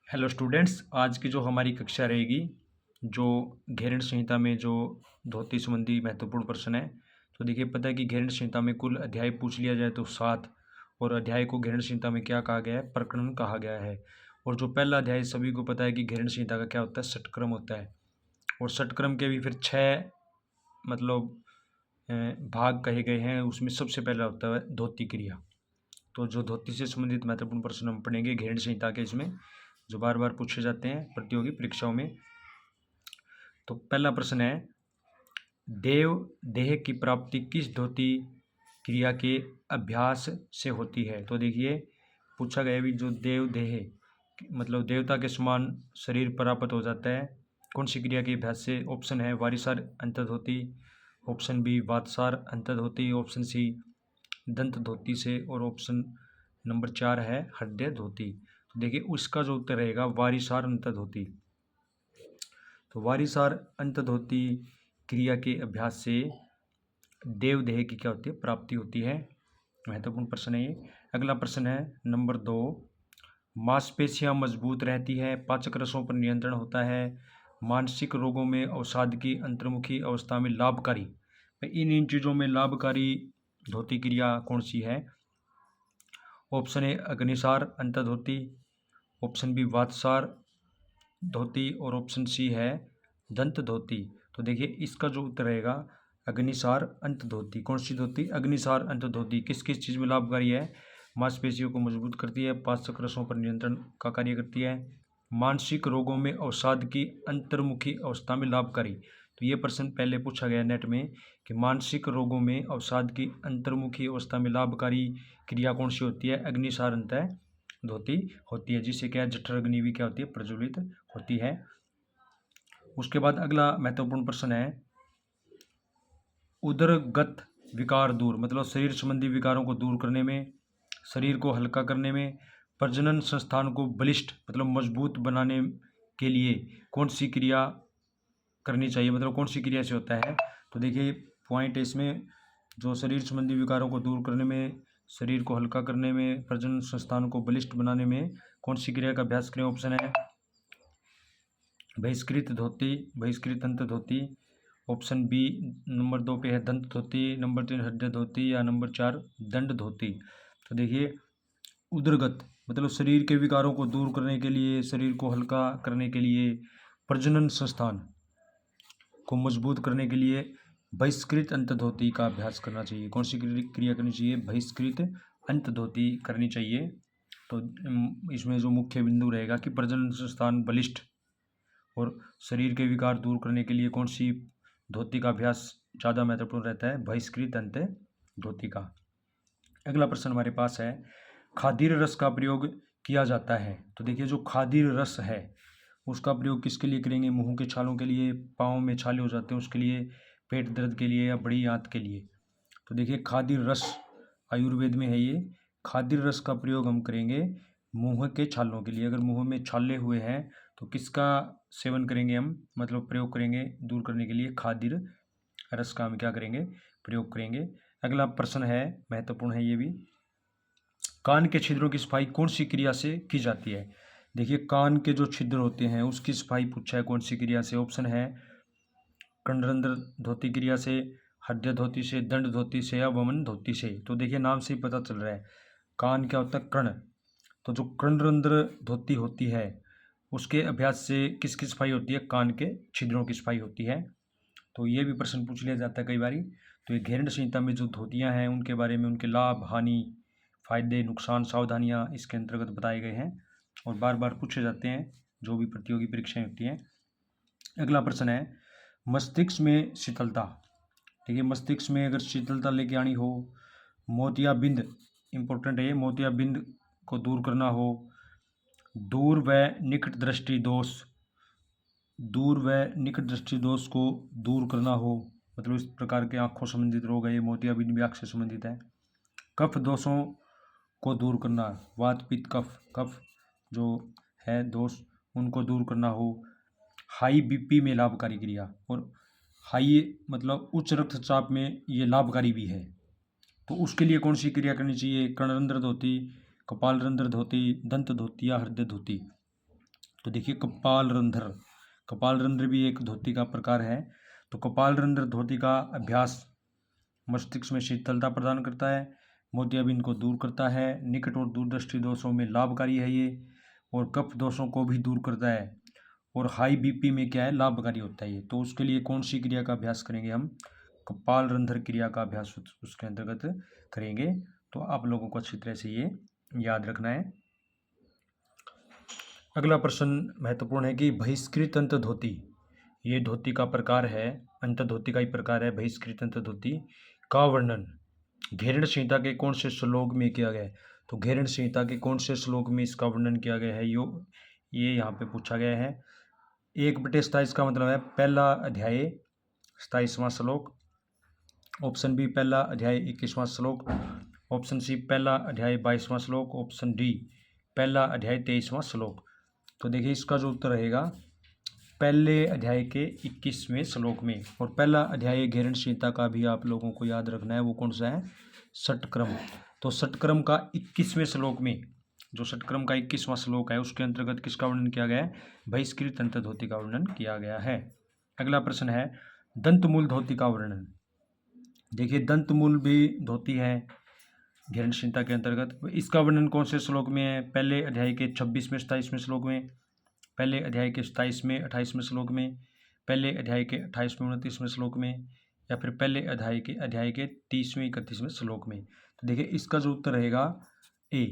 Hello students, आज की जो हमारी कक्षा रहेगी, जो घेरण संहिता में जो धोती संबंधी महत्वपूर्ण प्रश्न है। तो देखिए, पता है कि घेरण संहिता में कुल अध्याय पूछ लिया जाए तो 7, और अध्याय को घेरण संहिता में क्या कहा गया है? प्रकरण कहा गया है। और जो पहला अध्याय सभी को पता है कि घेरण संहिता का क्या होता है? षटक्रम होता है। और षटक्रम के भी फिर 6 मतलब भाग कहे गए हैं। उसमें सबसे पहला होता है धोती क्रिया। तो जो धोती से संबंधित महत्वपूर्ण प्रश्न हम पढ़ेंगे घेरण संहिता के, इसमें जो बार बार पूछे जाते हैं प्रतियोगी परीक्षाओं में। तो पहला प्रश्न है, देव देह की प्राप्ति किस धोती क्रिया के अभ्यास से होती है? तो देखिए, पूछा गया भी जो देव देह मतलब देवता के समान शरीर प्राप्त हो जाता है, कौन सी क्रिया के अभ्यास से? ऑप्शन है वारिसार अंतर्धोती, ऑप्शन बी वातसार अंतर्धोती, ऑप्शन सी दंत धोती से, और ऑप्शन नंबर 4 है हृदय धोती। तो देखिए, उसका जो उत्तर रहेगा वारिसार अंतर्धोती। तो वारिसार अंतर्धोती क्रिया के अभ्यास से देवदेह की क्या होती है? प्राप्ति होती है। महत्वपूर्ण प्रश्न है ये। अगला प्रश्न है नंबर 2, मांसपेशियां मजबूत रहती है, पाचक रसों पर नियंत्रण होता है, मानसिक रोगों में अवसाद की अंतर्मुखी अवस्था में लाभकारी। इन चीज़ों में लाभकारी धोती क्रिया कौन सी है? ऑप्शन ए अग्निसार अंतर्धोती, ऑप्शन बी वातसार धोती, और ऑप्शन सी है दंत धोती। तो देखिए, इसका जो उत्तर रहेगा अग्निसार अंत धोती। कौन सी धोती? अग्निसार अंत धोती। किस किस चीज़ में लाभकारी है? मांसपेशियों को मजबूत करती है, पाचक रसों पर नियंत्रण का कार्य करती है, मानसिक रोगों में अवसाद की अंतर्मुखी अवस्था में लाभकारी। तो ये प्रश्न पहले पूछा गया नेट में कि मानसिक रोगों में अवसाद की अंतर्मुखी अवस्था में लाभकारी क्रिया कौन सी होती है? अग्निसार अंत धोती होती है, जिससे क्या जठर अग्नि भी क्या होती है? प्रज्वलित होती है। उसके बाद अगला महत्वपूर्ण प्रश्न है, उदरगत विकार दूर मतलब शरीर संबंधी विकारों को दूर करने में, शरीर को हल्का करने में, प्रजनन संस्थान को बलिष्ठ मतलब मजबूत बनाने के लिए कौन सी क्रिया करनी चाहिए? मतलब कौन सी क्रिया से होता है? तो देखिए, पॉइंट है इसमें, जो शरीर संबंधी विकारों को दूर करने में, शरीर को हल्का करने में, प्रजनन संस्थान को बलिष्ठ बनाने में कौन सी क्रिया का अभ्यास करें? ऑप्शन है बहिष्कृत धोती, बहिष्कृत अंत धोती, ऑप्शन बी नंबर 2 पे है दंत धोती, नंबर 3 हृदय धोती, या नंबर 4 दंड धोती। तो देखिए, उदरगत मतलब शरीर के विकारों को दूर करने के लिए, शरीर को हल्का करने के लिए, प्रजनन संस्थान को मजबूत करने के लिए बहिष्कृत अंत धोती का अभ्यास करना चाहिए। कौन सी क्रिया करनी चाहिए? बहिष्कृत अंत धोती करनी चाहिए। तो इसमें जो मुख्य बिंदु रहेगा कि प्रजनन संस्थान बलिष्ठ और शरीर के विकार दूर करने के लिए कौन सी धोती का अभ्यास ज़्यादा महत्वपूर्ण रहता है? बहिष्कृत अंत धोती का। अगला प्रश्न हमारे पास है, खादीर रस का प्रयोग किया जाता है। तो देखिए, जो खादीर रस है उसका प्रयोग किसके लिए करेंगे? मुंह के छालों के लिए, पाँव में छाले हो जाते हैं उसके लिए, पेट दर्द के लिए, या बड़ी आंत के लिए। तो देखिए, खादीर रस आयुर्वेद में है ये। खादीर रस का प्रयोग हम करेंगे मुंह के छालों के लिए। अगर मुंह में छाले हुए हैं तो किसका सेवन करेंगे हम? मतलब प्रयोग करेंगे दूर करने के लिए खादीर रस का हम क्या करेंगे? प्रयोग करेंगे। अगला प्रश्न है, महत्वपूर्ण है ये भी, कान के छिद्रों की सफाई कौन सी क्रिया से की जाती है? देखिए, कान के जो छिद्र होते हैं उसकी सफाई पूछा है कौन सी क्रिया से? ऑप्शन है कर्णरंध्र धोती क्रिया से, हृदय धोती से, दंड धोती से, या वमन धोती से। तो देखिए, नाम से ही पता चल रहा है कान क्या होता है? कर्ण। तो जो कर्णरंध्र धोती होती है उसके अभ्यास से किसकी सफाई होती है? कान के छिद्रों की सफाई होती है। तो ये भी प्रश्न पूछ लिया जाता है कई बारी। तो ये घेरण संहिता में जो धोतियाँ हैं उनके बारे में, उनके लाभ हानि, फायदे नुकसान, सावधानियाँ इसके अंतर्गत बताए गए हैं और बार बार पूछे जाते हैं जो भी प्रतियोगी परीक्षाएं होती हैं। अगला प्रश्न है, मस्तिष्क में शीतलता। देखिए, मस्तिष्क में अगर शीतलता लेके आनी हो, मोतियाबिंद इंपॉर्टेंट है ये, मोतियाबिंद को दूर करना हो, दूर व निकट दृष्टि दोष, दूर व निकट दृष्टि दोष को दूर करना हो, मतलब इस प्रकार के आँखों संबंधित रोग है ये, मोतियाबिंद भी आँख से संबंधित है। कफ दोषों को दूर करना, वात पित्त कफ, कफ जो है दोष उनको दूर करना हो, हाई बीपी में लाभकारी क्रिया, और हाई मतलब उच्च रक्तचाप में ये लाभकारी भी है। तो उसके लिए कौन सी क्रिया करनी चाहिए? कर्णरंध्र धोती, कपाल रंध्र धोती, दंत धोती, या हृदय धोती। तो देखिए कपालरंध्र, कपालरंध्र भी एक धोती का प्रकार है। तो कपालरंध्र धोती का अभ्यास मस्तिष्क में शीतलता प्रदान करता है, मोतियाबिंद को दूर करता है, निकट और दूरदृष्टि दोषों में लाभकारी है ये, और कफ दोषों को भी दूर करता है, और हाई बीपी में क्या है लाभकारी होता है ये। तो उसके लिए कौन सी क्रिया का अभ्यास करेंगे हम? कपालरंध्र क्रिया का अभ्यास उसके अंतर्गत करेंगे। तो आप लोगों को अच्छी तरह से ये याद रखना है। अगला प्रश्न महत्वपूर्ण है कि बहिष्कृत अंत धोती, ये धोती का प्रकार है, अंत धोती का ही प्रकार है बहिष्कृत अंत धोती का वर्णन घेरण संहिता के कौन से श्लोक में किया गया है? तो घेरण संहिता के कौन से श्लोक में इसका वर्णन किया गया है? ये यहाँ पे पूछा गया है। 1/27 का मतलब है पहला अध्याय 27वां श्लोक, ऑप्शन बी पहला अध्याय 21वां श्लोक, ऑप्शन सी पहला अध्याय 22वां श्लोक, ऑप्शन डी पहला अध्याय 23वां श्लोक। तो देखिए इसका जो उत्तर रहेगा पहले अध्याय के 21वें श्लोक में। और पहला अध्याय घेरण संहिता का भी आप लोगों को याद रखना है, वो कौन सा है? षटक्रम। तो षटक्रम का 21वें श्लोक में, जो षटक्रम का 21वां श्लोक है उसके अंतर्गत किसका वर्णन किया गया है? बहिष्कृत अंत धोती का वर्णन किया गया है। अगला प्रश्न है दंतमूल धोती का वर्णन। देखिए दंतमूल भी धोती है घेरण संहिता के अंतर्गत, इसका वर्णन कौन से श्लोक में है? पहले अध्याय के 26वें 27वें श्लोक में, पहले अध्याय के 27वें 28वें श्लोक में, पहले अध्याय के 28वें 29वें श्लोक में, या फिर पहले अध्याय के 30वें 31वें श्लोक में। तो देखिए इसका जो उत्तर रहेगा ए,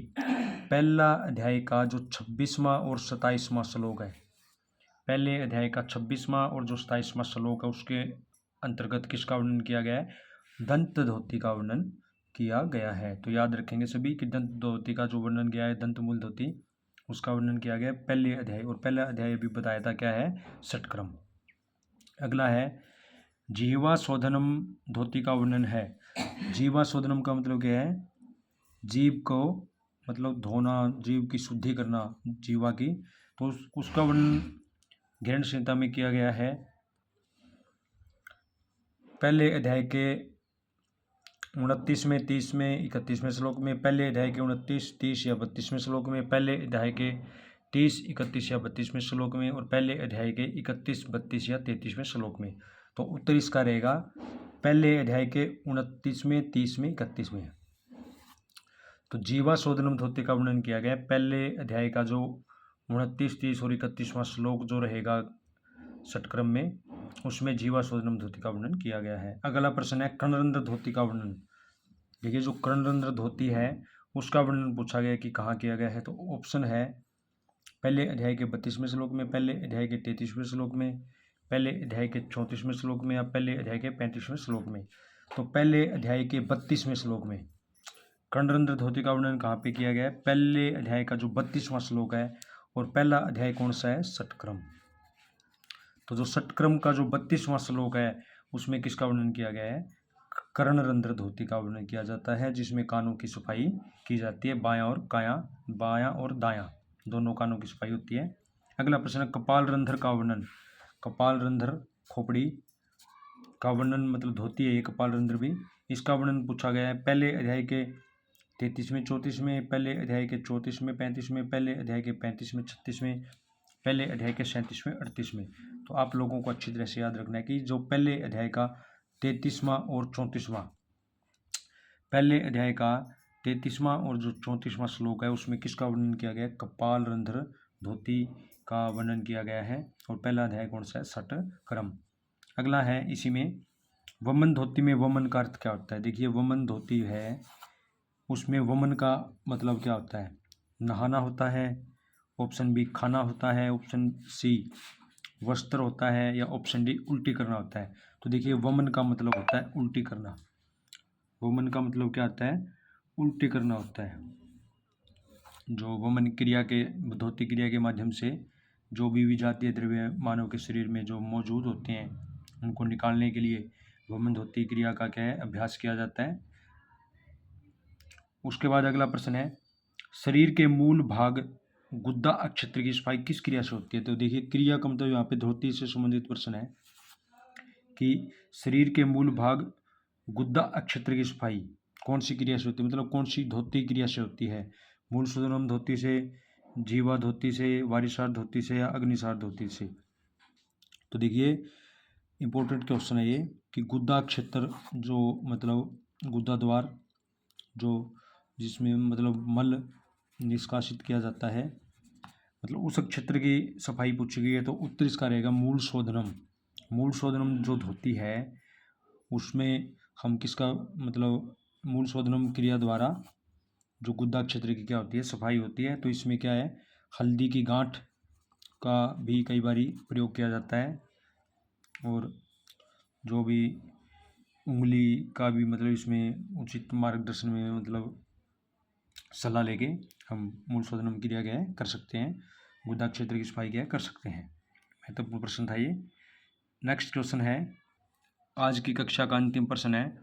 पहला अध्याय का जो 26वां और 27वां श्लोक है, पहले अध्याय का 26वां और जो 27वां श्लोक है उसके अंतर्गत किसका वर्णन किया गया है? दंत धोती का वर्णन किया गया है। तो याद रखेंगे सभी कि दंत धोती का जो वर्णन किया है दंतमूल धोती, उसका वर्णन किया गया पहले अध्याय, और पहला अध्याय भी बताया था क्या है? षटक्रम। अगला है जीवा शोधनम धोती का वर्णन है। जीवा शोधनम का मतलब क्या है? जीव को मतलब धोना, जीव की शुद्धि करना, जीवा की। तो उसका वर्णन घेरण संहिता में किया गया है पहले अध्याय के 29वें 30वें 31वें श्लोक में, पहले अध्याय के 29 30 या 32वें श्लोक में, पहले अध्याय के 30 31 या 32वें श्लोक में, और पहले अध्याय के 31 32 या 33वें श्लोक में। तो उत्तर इसका रहेगा पहले अध्याय के 29वें 30वें 31वें। तो जीवा शोधनम धोती का वर्णन किया गया पहले अध्याय का जो 29 30 और 31वां श्लोक जो रहेगा षटक्रम में, उसमें जीवा शोधनम धोती का वर्णन किया गया है। अगला प्रश्न है कर्णरंध्र धोती का वर्णन। देखिए जो कर्णरंध्र धोती है उसका वर्णन पूछा गया कि कहाँ किया गया है। तो ऑप्शन है पहले अध्याय के 32वें श्लोक में, पहले अध्याय के 33वें श्लोक में, पहले अध्याय के 34वें श्लोक में, या पहले अध्याय के 35वें श्लोक में। तो पहले अध्याय के 32वें श्लोक में कर्णरंध्र धोती का वर्णन कहाँ पे किया गया है? पहले अध्याय का जो 32वां श्लोक है, और पहला अध्याय कौन सा है? षटक्रम। तो जो षटक्रम का जो 32वां श्लोक है उसमें किसका वर्णन किया गया है? कर्णरंध्र धोती का वर्णन किया जाता है, जिसमें कानों की सफाई की जाती है, बायां और दायां दोनों कानों की सफाई होती है। अगला प्रश्न है कपालरंध्र का वर्णन। कपालरंध्र खोपड़ी का वर्णन मतलब धोती है ये कपालरंध्र भी, इसका वर्णन पूछा गया है पहले अध्याय के 33वें 34वें, पहले अध्याय के 34वें 35वें, पहले अध्याय के 35वें 36वें, पहले अध्याय के 37वें 38वें। तो आप लोगों को अच्छी तरह से याद रखना है कि जो पहले अध्याय का 33वां और 34वां, पहले अध्याय का 33वां और जो 34वां श्लोक है उसमें किसका वर्णन किया गया है? कपालरंध्र धोती का वर्णन किया गया है, और पहला अध्याय कौन सा है? षटक्रम। अगला है इसी में वमन धोती में वमन का अर्थ क्या होता है? देखिए वमन धोती है उसमें वमन का मतलब क्या होता है? नहाना होता है, ऑप्शन बी खाना होता है, ऑप्शन सी वस्त्र होता है, या ऑप्शन डी उल्टी करना होता है। तो देखिए वमन का मतलब होता है उल्टी करना। वमन का मतलब क्या होता है? उल्टी करना होता है। जो वमन क्रिया के धोती क्रिया के माध्यम से जो भी विजातीय द्रव्य मानव के शरीर में जो मौजूद होते हैं उनको निकालने के लिए वमन धोती क्रिया का क्या है? अभ्यास किया जाता है। उसके बाद अगला प्रश्न है शरीर के मूल भाग गुद्दा अक्षेत्र की सफाई किस क्रिया से होती है? तो देखिए क्रिया का मतलब यहाँ पे धोती से संबंधित प्रश्न है कि शरीर के मूल भाग गुद्दा अक्षेत्र की सफाई कौन सी क्रिया से होती है, मतलब कौन सी धोती क्रिया से होती है? मूल शोधनम धोती से, जीवा धोती से, वारिसार धोती से या अग्निसार धोती से। तो देखिए इम्पोर्टेंट क्वेश्चन है ये कि गुद्दा क्षेत्र जो मतलब गुद्दा द्वार जो जिसमें मतलब मल निष्कासित किया जाता है, मतलब उस क्षेत्र की सफाई पूछी गई है। तो उत्तर इसका रहेगा मूल शोधनम। मूल शोधनम जो धोती है उसमें हम किसका मतलब मूल शोधनम क्रिया द्वारा जो गुद्दा क्षेत्र की क्या होती है, सफाई होती है। तो इसमें क्या है, हल्दी की गांठ का भी कई बारी प्रयोग किया जाता है और जो भी उंगली का भी मतलब इसमें उचित मार्गदर्शन में मतलब सलाह लेके हम मूल शोधनम क्रिया क्या है कर सकते हैं, गुद्दा क्षेत्र की सफाई क्या है कर सकते हैं। महत्वपूर्ण प्रश्न था ये। नेक्स्ट क्वेश्चन है, आज की कक्षा का अंतिम प्रश्न है,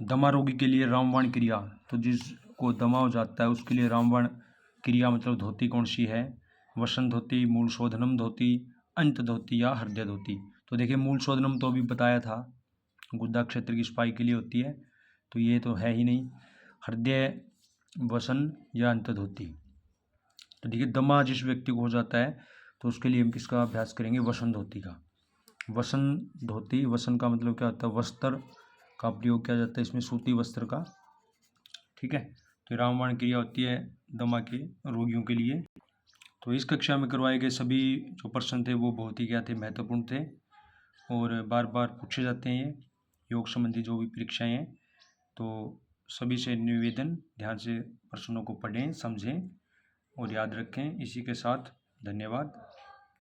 दमा रोगी के लिए रामबाण क्रिया। तो जिसको दमा हो जाता है उसके लिए रामबाण क्रिया मतलब धोती कौन सी है, वसन धोती, मूल शोधनम धोती, अंत धोती या हृदय धोती। तो देखिए मूल शोधनम तो अभी बताया था गुद्दा क्षेत्र की सफाई के लिए होती है, तो ये तो है ही नहीं। हृदय, वसन या अंत धोती। तो देखिए दमा जिस व्यक्ति को हो जाता है तो उसके लिए हम किसका अभ्यास करेंगे, वसन धोती का। वसन धोती, वसन का मतलब क्या होता है, वस्त्र का प्रयोग किया जाता है इसमें, सूती वस्त्र का। ठीक है, तो रामबाण क्रिया होती है दमा के रोगियों के लिए। तो इस कक्षा में करवाए गए सभी जो प्रश्न थे वो बहुत ही क्या थे, महत्वपूर्ण थे और बार बार पूछे जाते हैं ये योग संबंधी जो भी परीक्षाएं हैं। तो सभी से निवेदन, ध्यान से प्रश्नों को पढ़ें, समझें और याद रखें। इसी के साथ धन्यवाद।